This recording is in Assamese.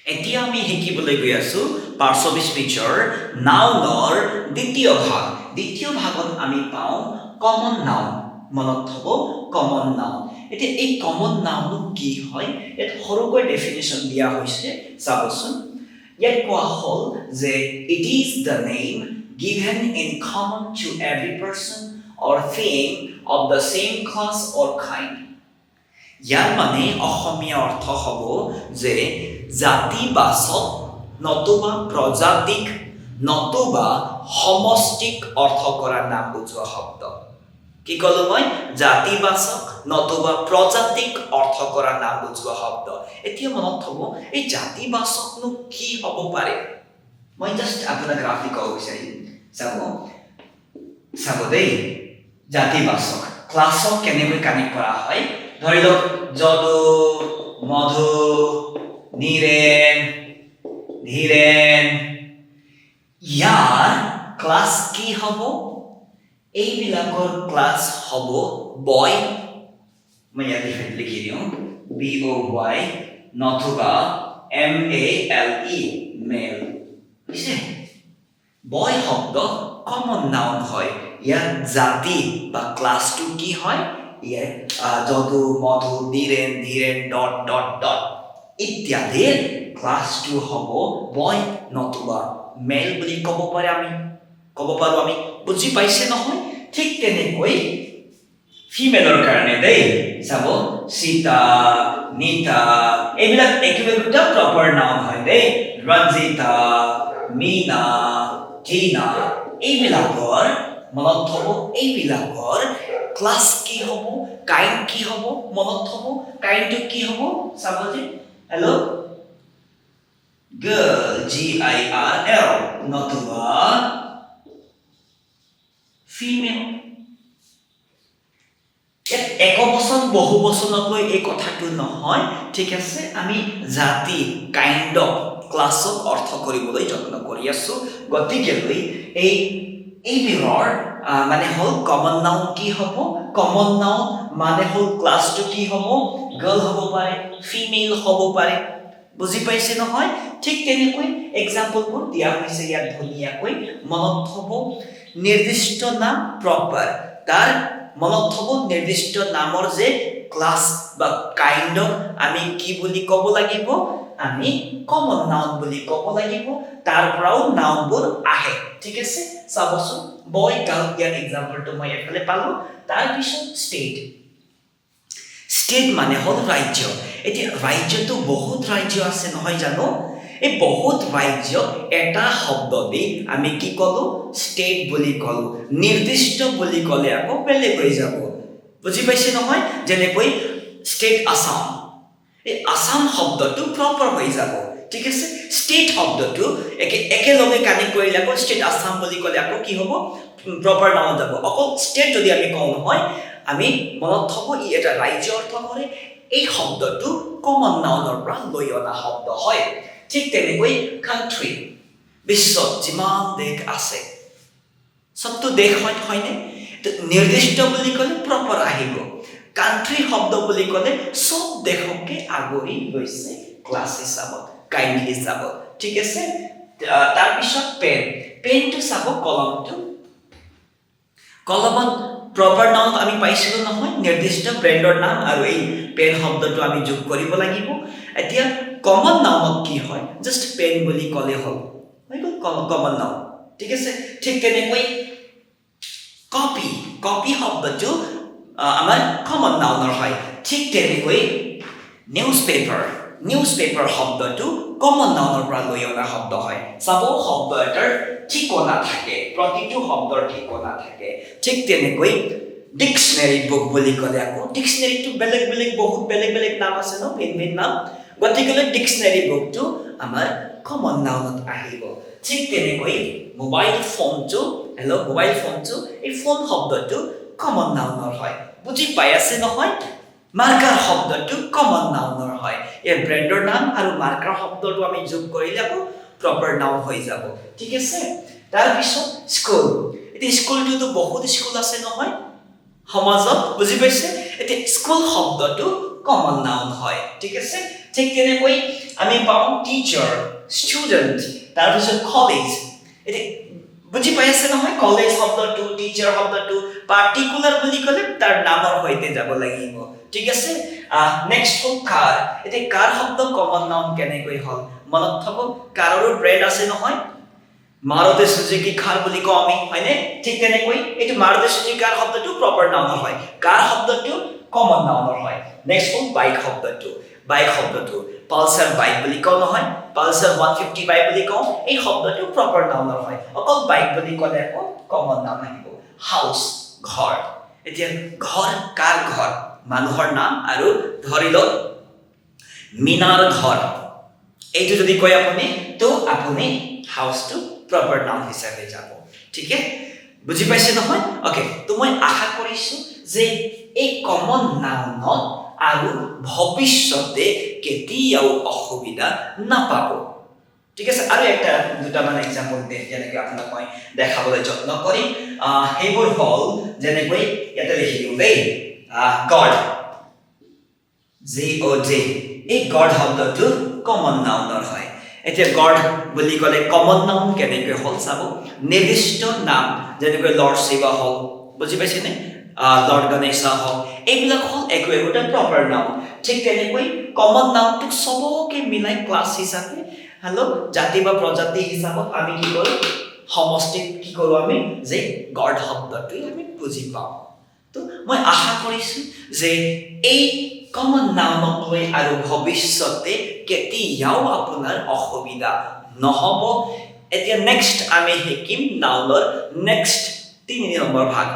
এতিয়া আমি শিকিবলৈ গৈ আছো পাৰ্টছ অফ স্পীচৰ নাউনৰ দ্বিতীয় ভাগ। দ্বিতীয় ভাগত আমি পাওঁ কমন নাউন। মনত থব কমন নাউন। এতিয়া এই কমন নাউন কি হয় ইয়াত সৰুকৈ ডেফিনেশ্যন দিয়া হৈছে চাবচোন। ইয়াত কোৱা হ'ল যে it is the name given in common to every person or thing of the same class or kind. ইয়াৰ মানে অসমীয়া অৰ্থ হ'ব যে জাতিবাচক নতুবা প্ৰজাতিক নতুবা সমষ্টিক অৰ্থ কৰা নাম বুজোৱা শব্দ। কি ক'লো মই? জাতিবাচক নতুবা প্ৰজাতিক অৰ্থ কৰা নাম বুজোৱা শব্দ। এতিয়া মনত থব এই জাতিবাচকনো কি হ'ব পাৰে? মই জাষ্ট আপোনাক ৰাফলি ক'ব বিচাৰিম। চাব দেই, জাতিবাচক ক্লাছক কেনেকৈ কানেক্ট কৰা হয়। ধৰি লওক যদু, মধু, নীৰেণ, ধীৰেণ। ইয়াৰ ক্লাছ কি হ'ব? এইবিলাকৰ ক্লাছ হ'ব বয়। মই ইয়াত লিখি দিওঁ BOY নতুবা MALE মেল। বুজিছে? বয় শব্দ কমন নাউন হয়। ইয়াৰ জাতি বা ক্লাছটো কি হয়? Jadu, Madhu, Niren, Dhiren dot dot dot ইত্যাদিৰ ক্লাছটো হ'ব বয় নতুবা মেল বুলি ক'ব পাৰোঁ আমি। বুজি পাইছে নহয়? ঠিক তেনেকৈ ফিমেলৰ কাৰণে দেই চাব সীতা, নীতা এইবিলাক একেবাৰে প্ৰপাৰ নাউন হয় দেই। ৰঞ্জিতা, মীনা, টিনা এইবিলাকৰ মনত থব এইবিলাকৰ ক্লাছ কি হ'ব, কাইণ্ড কি হ'ব মনত থব। কাইণ্ডটো কি হ'ব চাব যে হেল্ল' গাৰ্ল GIRL নতুবা ফিমেল। একবচন বহু বচনক লৈ এই কথাটো নহয়, ঠিক আছে? আমি জাতি কাইণ্ডক ক্লাছক অৰ্থ কৰিবলৈ যত্ন কৰি আছো। গতিকেলৈ এইবোৰৰ মানে হ'ল কমন নাউন কি হ'ব? কমন নাউন মানে হ'ল ক্লাছটো কি হ'ব? গাৰ্ল হ'ব পাৰে, ফিমেল হ'ব পাৰে। বুজি পাইছে নহয়? ঠিক তেনেকৈ এক্সাম্পলবোৰ দিয়া হৈছে ইয়াত ধুনীয়াকৈ। মনত থব নিৰ্দিষ্ট নাম প্ৰপাৰ। তাৰ মনত থব নিৰ্দিষ্ট নামৰ যে ক্লাছ বা কাইণ্ডক আমি কি বুলি ক'ব লাগিব? আমি কমন নাউন বুলি ক'ব লাগিব। তাৰ পৰাও নাউনবোৰ আহে। ঠিক আছে? চাবচোন বয়, গাৰ্ল ইয়াৰ এক্সাম্পলটো মই এফালে পালোঁ। তাৰপিছত ষ্টেট মানে হ'ল ৰাজ্য। এতিয়া ৰাজ্যটো বহুত ৰাজ্য আছে নহয় জানো? এই বহুত ৰাজ্যক এটা শব্দ দি আমি কি ক'লো? ষ্টেট বুলি ক'লো। নিৰ্দিষ্ট বুলি ক'লে আকৌ বেলেগ হৈ যাব। বুজি পাইছে নহয়? যেনেকৈ ষ্টেট আসাম, এই আসাম শব্দটো প্ৰপাৰ হৈ যাব। ঠিক আছে? ষ্টেট শব্দটো একেলগে কানেক্ট কৰিলে আকৌ ষ্টেট আসাম বুলি ক'লে আকৌ কি হ'ব? প্ৰপাৰ নাউন যাব। অকল ষ্টেট যদি আমি কওঁ নহয়, আমি মনত থব ই এটা ৰাজ্য অৰ্থ কৰে। এই শব্দটো কমন নাউনৰ পৰা লৈ অনা শব্দ হয়। ঠিক তেনেকৈ কাণ্ট্ৰি, বিশ্বত যিমান দেশ আছে চবটো দেশ হয়নে? নিৰ্দিষ্ট বুলি ক'লে প্ৰপাৰ আহিব। কাণ্ট্ৰি শব্দ বুলি ক'লে চব দেশকে আগুৰি লৈছে ক্লাছ হিচাপত, কাইণ্ড হিচাপত। ঠিক আছে? তাৰপিছত পেনটো চাব, কলমত প্ৰপাৰ নাউন আমি পাইছিলোঁ নহয়, নিৰ্দিষ্ট ব্ৰেণ্ডৰ নাম, আৰু এই পেন শব্দটো আমি যোগ কৰিব লাগিব। এতিয়া কমন নাউনত কি হয়? জাষ্ট পেন বুলি ক'লে হ'ল, হৈ গ'ল কমন নাউন। ঠিক আছে? ঠিক তেনেকৈ কপি শব্দটো আমাৰ কমন নাউনৰ হয়। ঠিক তেনেকৈ নিউজপেপাৰ শব্দটো কমন নাউনৰ পৰা লৈ অনা শব্দ হয়। চাব শব্দ এটাৰ ঠিকনা থাকে, প্ৰতিটো শব্দৰ ঠিকনা থাকে। ঠিক তেনেকৈ ডিক্সনেৰী বুক বুলি ক'লে আকৌ ডিক্সনেৰীটো বহুত বেলেগ নাম আছে ন, ভিন নাম। গতিকেলৈ ডিক্সনেৰী বুকটো আমাৰ কমন নাউনত আহিব। ঠিক তেনেকৈ মোবাইল ফোনটো এই ফোন শব্দটো কমন নাউনৰ হয়। বুজি পাই আছে নহয়? মাৰ্কাৰ শব্দটো কমন নাউনৰ হয়। এই ব্ৰেণ্ডৰ নাম আৰু মাৰ্কাৰ শব্দটো আমি যোগ কৰিলে আকৌ প্ৰপাৰ নাউন হৈ যাব। ঠিক আছে? তাৰপিছত স্কুল। এতিয়া স্কুলটোতো বহুত স্কুল আছে নহয় সমাজত। বুজি পাইছে? এতিয়া স্কুল শব্দটো কমন নাউন হয় ঠিক আছে ঠিক তেনেকৈ আমি পাওঁ টিচাৰ ষ্টুডেণ্ট তাৰপিছত কলেজ এতিয়া বুজি পাই আছে নহয় কলেজ শব্দটো টিচাৰ শব্দটো পাৰ্টিকুলাৰ বুলি ক'লে তাৰ নামৰ সৈতে যাব লাগিব ঠিক আছে নেক্সট হ'ল কাৰ এতিয়া কাৰ শব্দ কমন নাউন কেনেকৈ হ'ল মনত থব কাৰৰো ব্ৰেণ্ড আছে নহয় মাৰুতি সুজুকি কাৰ বুলি কওঁ আমি হয়নে ঠিক তেনেকৈ এইটো মাৰুতি সুজুকি কাৰ শব্দটো প্ৰপাৰ নাউনৰ হয় কাৰ শব্দটো কমন নাউনৰ হয় নেক্সট হ'ল বাইক শব্দটো পালচাৰ বাইক বুলি কওঁ নহয় পালচাৰ 150 বাইক বুলি কওঁ এই শব্দটো প্ৰপাৰ নাউনৰ হয় অকল বাইক বুলি ক'লে আকৌ কমন নাউন আহিব হাউচ ঘৰ এতিয়া ঘৰ কাৰ ঘৰ মানুহৰ নাম আৰু ধৰি লওক মিনাৰ ঘৰ এইটো যদি কয় আপুনি তো আপুনি হাউচটো প্ৰপাৰ নাউন হিচাপে যাব ঠিক আছে বুজি পাইছে নহয় ওকে তো মই আশা কৰিছো যে এই কমন নাউনত আৰু ভৱিষ্যতে কেতিয়াও অসুবিধা নাপাব ঠিক আছে আৰু একটা দুটামান এক্সাম্পল দিম যেনেকৈ আপোনাক মই দেখাবলৈ যত্ন কৰিম সেইবোৰ হ'ল যেনেকৈ ইয়াতে লিখি দিওঁ দেই গড G-O-D এই গড শব্দটো কমন নাউনৰ হয় এতিয়া গড বুলি ক'লে কমন নাউন কেনেকৈ হ'ল চাব নিৰ্দিষ্ট নাম যেনেকৈ লৰ্ড শিৱা হ'ল বুজি পাইছেনে লৰ্ড গণেশ হ'ল এইবিলাক হ'ল একোটা প্ৰপাৰ নাউন ঠিক তেনেকৈ কমন নাউনটোক সবকে মিলাই ক্লাছ হিচাপে হেল্ল' জাতি বা প্ৰজাতি হিচাপত আমি কি কৰোঁ সমষ্টিক কি কৰোঁ আমি যে গড শব্দটোৱে আমি বুজি পাওঁ তো মই আশা কৰিছোঁ যে এই কমন নাউনক লৈ আৰু ভৱিষ্যতে কেতিয়াও আপোনাৰ অসুবিধা নহ'ব এতিয়া নেক্সট আমি শিকিম নাউনৰ নেক্সট 3 নম্বৰ ভাগ